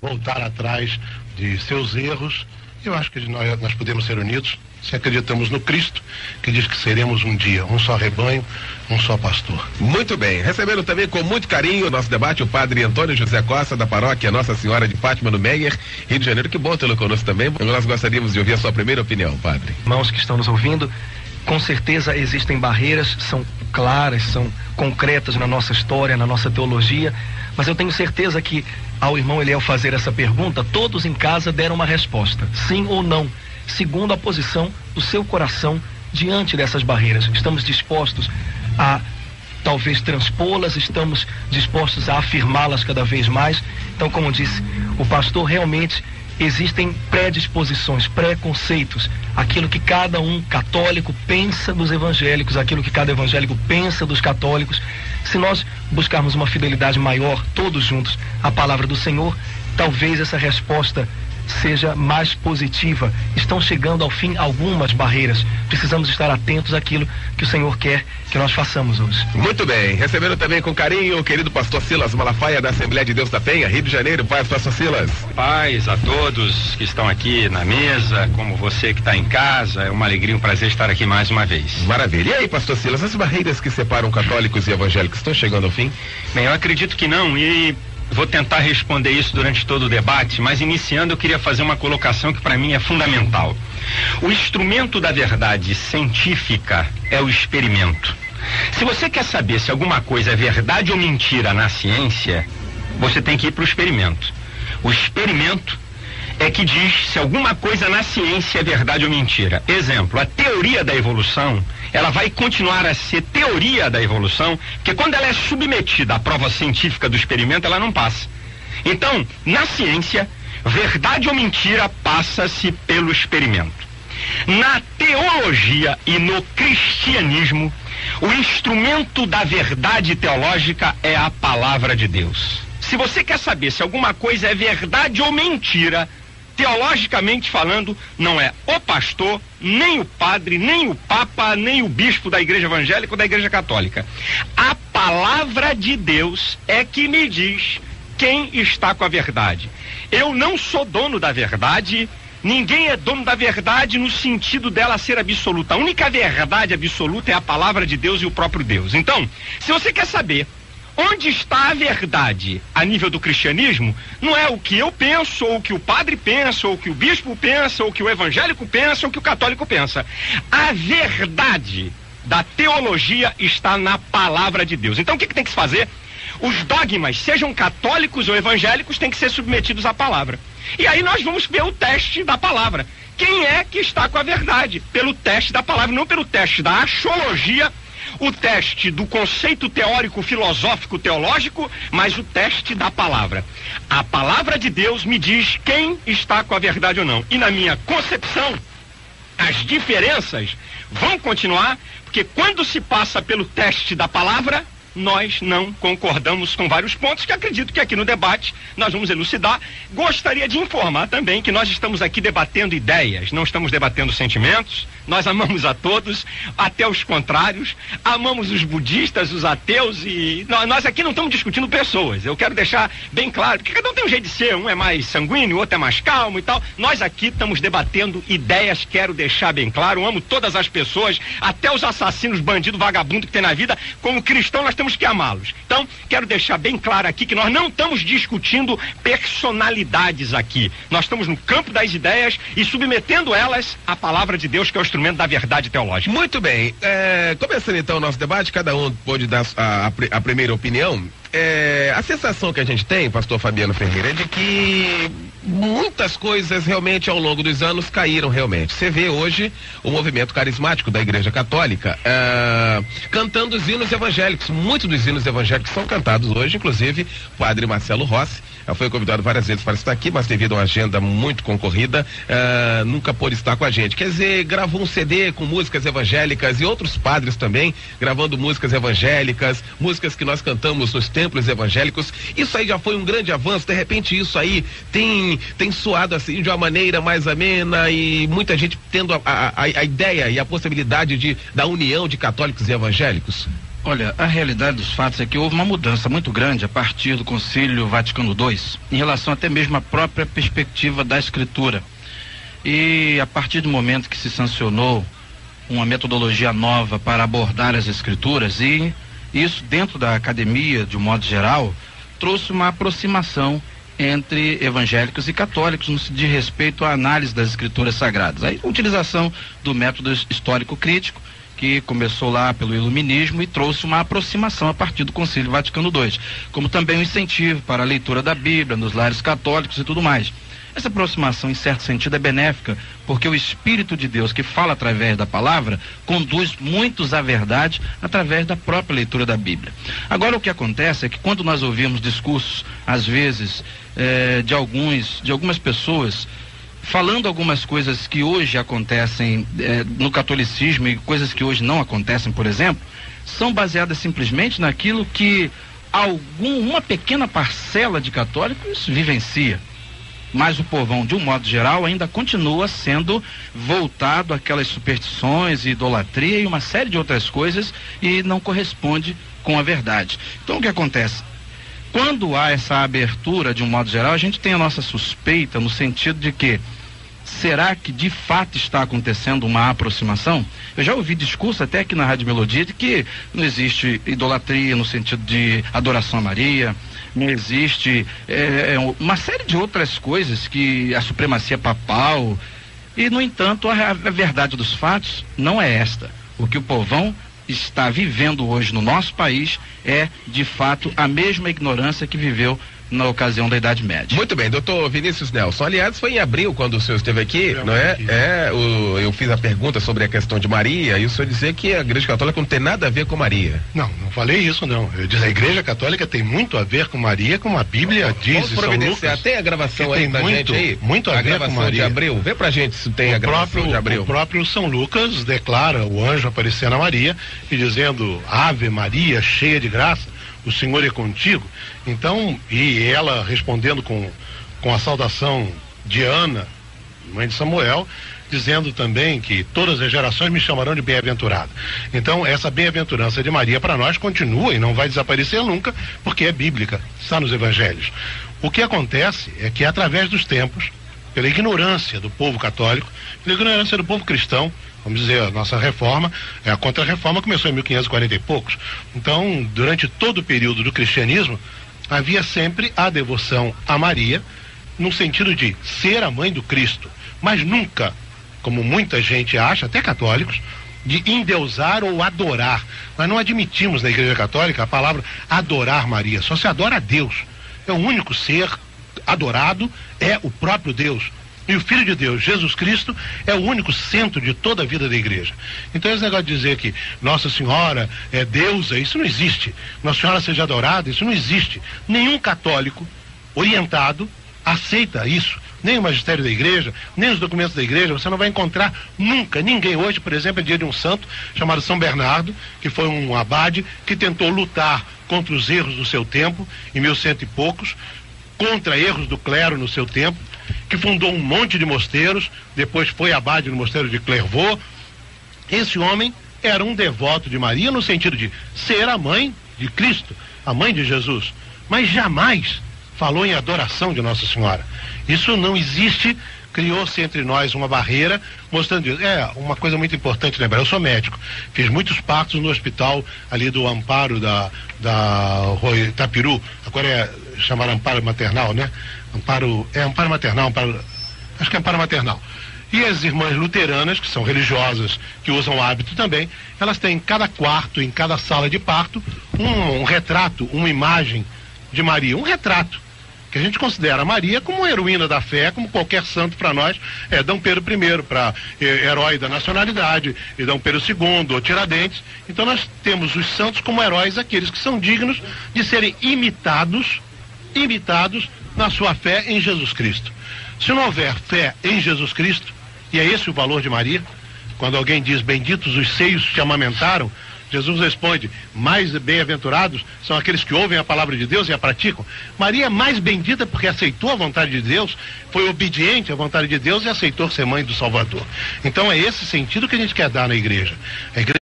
voltar atrás de seus erros. Eu acho que nós podemos ser unidos se acreditamos no Cristo, que diz que seremos um dia um só rebanho, um só pastor. Muito bem, recebendo também com muito carinho o nosso debate o padre Antônio José Costa, da paróquia Nossa Senhora de Fátima, no Meier, Rio de Janeiro. Que bom tê-lo conosco também. Nós gostaríamos de ouvir a sua primeira opinião, padre. Irmãos que estão nos ouvindo, com certeza existem barreiras, são claras, são concretas na nossa história, na nossa teologia, mas eu tenho certeza que ao irmão Eliel fazer essa pergunta, todos em casa deram uma resposta, sim ou não, segundo a posição do seu coração diante dessas barreiras. Estamos dispostos a talvez transpô-las, estamos dispostos a afirmá-las cada vez mais. Então, como disse o pastor, realmente existem predisposições, preconceitos, aquilo que cada um católico pensa dos evangélicos, aquilo que cada evangélico pensa dos católicos. Se nós buscarmos uma fidelidade maior, todos juntos, à palavra do Senhor, talvez essa resposta seja mais positiva. Estão chegando ao fim algumas barreiras. Precisamos estar atentos àquilo que o Senhor quer que nós façamos hoje. Muito bem, recebendo também com carinho o querido pastor Silas Malafaia, da Assembleia de Deus da Penha, Rio de Janeiro. Paz, pastor Silas. Paz a todos que estão aqui na mesa, como você que está em casa. É uma alegria, um prazer estar aqui mais uma vez. Maravilha. E aí, pastor Silas, as barreiras que separam católicos e evangélicos estão chegando ao fim? Bem, eu acredito que não, e vou tentar responder isso durante todo o debate, mas iniciando eu queria fazer uma colocação que para mim é fundamental. O instrumento da verdade científica é o experimento. Se você quer saber se alguma coisa é verdade ou mentira na ciência, você tem que ir para o experimento. O experimento é que diz se alguma coisa na ciência é verdade ou mentira. Exemplo, a teoria da evolução, ela vai continuar a ser teoria da evolução, porque quando ela é submetida à prova científica do experimento, ela não passa. Então, na ciência, verdade ou mentira passa-se pelo experimento. Na teologia e no cristianismo, o instrumento da verdade teológica é a palavra de Deus. Se você quer saber se alguma coisa é verdade ou mentira, teologicamente falando, não é o pastor, nem o padre, nem o papa, nem o bispo da igreja evangélica ou da igreja católica. A palavra de Deus é que me diz quem está com a verdade. Eu não sou dono da verdade, ninguém é dono da verdade no sentido dela ser absoluta. A única verdade absoluta é a palavra de Deus e o próprio Deus. Então, se você quer saber onde está a verdade a nível do cristianismo, não é o que eu penso, ou o que o padre pensa, ou o que o bispo pensa, ou o que o evangélico pensa, ou o que o católico pensa. A verdade da teologia está na palavra de Deus. Então o que tem que se fazer? Os dogmas, sejam católicos ou evangélicos, têm que ser submetidos à palavra. E aí nós vamos ver o teste da palavra. Quem é que está com a verdade? Pelo teste da palavra, não pelo teste da axiologia, o teste do conceito teórico, filosófico, teológico, mas o teste da palavra. A palavra de Deus me diz quem está com a verdade ou não. E na minha concepção, as diferenças vão continuar, porque quando se passa pelo teste da palavra, nós não concordamos com vários pontos que acredito que aqui no debate nós vamos elucidar. Gostaria de informar também que nós estamos aqui debatendo ideias, não estamos debatendo sentimentos. Nós amamos a todos, até os contrários, amamos os budistas, os ateus, e nós aqui não estamos discutindo pessoas. Eu quero deixar bem claro, porque cada um tem um jeito de ser, um é mais sanguíneo, o outro é mais calmo e tal. Nós aqui estamos debatendo ideias, quero deixar bem claro, eu amo todas as pessoas, até os assassinos, bandidos, vagabundos que tem na vida. Como cristão nós temos que amá-los. Então, quero deixar bem claro aqui que nós não estamos discutindo personalidades aqui. Nós estamos no campo das ideias e submetendo elas à palavra de Deus, que é o instrumento da verdade teológica. Muito bem, começando então o nosso debate, cada um pode dar a primeira opinião. A sensação que a gente tem, pastor Fabiano Ferreira, é de que muitas coisas realmente ao longo dos anos caíram realmente. Você vê hoje o movimento carismático da Igreja Católica cantando os hinos evangélicos. Muitos dos hinos evangélicos são cantados hoje, inclusive o padre Marcelo Rossi foi convidado várias vezes para estar aqui, mas devido a uma agenda muito concorrida, nunca pôde estar com a gente. Quer dizer, gravou um CD com músicas evangélicas e outros padres também gravando músicas evangélicas, músicas que nós cantamos nos templos evangélicos. Isso aí já foi um grande avanço. De repente isso aí tem soado assim de uma maneira mais amena e muita gente tendo a ideia e a possibilidade da união de católicos e evangélicos. Olha, a realidade dos fatos é que houve uma mudança muito grande a partir do Concílio Vaticano II, em relação até mesmo à própria perspectiva da escritura. E a partir do momento que se sancionou uma metodologia nova para abordar as escrituras, e isso dentro da academia, de um modo geral, trouxe uma aproximação entre evangélicos e católicos no que diz respeito à análise das escrituras sagradas. A utilização do método histórico-crítico, que começou lá pelo iluminismo e trouxe uma aproximação a partir do Concílio Vaticano II, como também um incentivo para a leitura da Bíblia nos lares católicos e tudo mais. Essa aproximação, em certo sentido, é benéfica, porque o Espírito de Deus, que fala através da palavra, conduz muitos à verdade através da própria leitura da Bíblia. Agora, o que acontece é que quando nós ouvimos discursos, às vezes, de algumas pessoas falando algumas coisas que hoje acontecem no catolicismo e coisas que hoje não acontecem, por exemplo, são baseadas simplesmente naquilo que uma pequena parcela de católicos vivencia. Mas o povão, de um modo geral, ainda continua sendo voltado àquelas superstições, idolatria e uma série de outras coisas, e não corresponde com a verdade. Então, o que acontece? Quando há essa abertura, de um modo geral, a gente tem a nossa suspeita no sentido de que, será que de fato está acontecendo uma aproximação? Eu já ouvi discurso até aqui na Rádio Melodia de que não existe idolatria no sentido de adoração a Maria, não existe uma série de outras coisas, que a supremacia papal, e no entanto a verdade dos fatos não é esta. O que o povão está vivendo hoje no nosso país é de fato a mesma ignorância que viveu na ocasião da Idade Média. Muito bem, doutor Vinícius Nelson. Aliás, foi em abril quando o senhor esteve aqui, não é? Eu fiz a pergunta sobre a questão de Maria e o senhor dizia que a Igreja Católica não tem nada a ver com Maria. Não falei isso, não. Eu disse, a Igreja Católica tem muito a ver com Maria, como a Bíblia diz. Vamos providenciar. Tem a gravação aí pra gente aí? Muito a ver gravação com Maria. De abril. Vê pra gente se tem a gravação de abril. O próprio São Lucas declara o anjo aparecendo a Maria e dizendo, Ave Maria, cheia de graça, o Senhor é contigo. Então, e ela respondendo com a saudação de Ana, mãe de Samuel, dizendo também que todas as gerações me chamarão de bem-aventurado. Então, essa bem-aventurança de Maria para nós continua e não vai desaparecer nunca, porque é bíblica, está nos evangelhos. O que acontece é que através dos tempos, pela ignorância do povo católico, pela ignorância do povo cristão, vamos dizer, a nossa reforma, a contra-reforma começou em 1540 e poucos. Então, durante todo o período do cristianismo, havia sempre a devoção a Maria, no sentido de ser a mãe do Cristo, mas nunca, como muita gente acha, até católicos, de endeusar ou adorar. Nós não admitimos na Igreja Católica a palavra adorar Maria, só se adora a Deus. É o único ser adorado, é o próprio Deus. E o Filho de Deus, Jesus Cristo, é o único centro de toda a vida da igreja. Então esse negócio de dizer que Nossa Senhora é deusa, isso não existe. Nossa Senhora seja adorada, isso não existe. Nenhum católico orientado aceita isso. Nem o magistério da igreja, nem os documentos da igreja. Você não vai encontrar nunca ninguém. Hoje, por exemplo, é dia de um santo chamado São Bernardo, que foi um abade que tentou lutar contra os erros do seu tempo, em 1100 e poucos, contra erros do clero no seu tempo, que fundou um monte de mosteiros, depois foi abade no mosteiro de Clairvaux. Esse homem era um devoto de Maria no sentido de ser a mãe de Cristo, a mãe de Jesus, mas jamais falou em adoração de Nossa Senhora. Isso não existe. Criou-se entre nós uma barreira, mostrando isso. É uma coisa muito importante lembrar. Eu sou médico, fiz muitos partos no hospital ali do Amparo da Rua Itapiru, agora chamaram Amparo Maternal, né? Amparo Maternal, acho que é Amparo Maternal. E as irmãs luteranas, que são religiosas, que usam hábito também, elas têm em cada quarto, em cada sala de parto, um retrato, uma imagem de Maria, um retrato, que a gente considera Maria como uma heroína da fé, como qualquer santo para nós, Dom Pedro I, para herói da nacionalidade, e Dom Pedro II, ou Tiradentes. Então nós temos os santos como heróis, aqueles que são dignos de serem imitados na sua fé em Jesus Cristo. Se não houver fé em Jesus Cristo, e é esse o valor de Maria, quando alguém diz, benditos os seios que te amamentaram, Jesus responde, mais bem-aventurados são aqueles que ouvem a palavra de Deus e a praticam. Maria é mais bendita porque aceitou a vontade de Deus, foi obediente à vontade de Deus e aceitou ser mãe do Salvador. Então é esse sentido que a gente quer dar na igreja. A igreja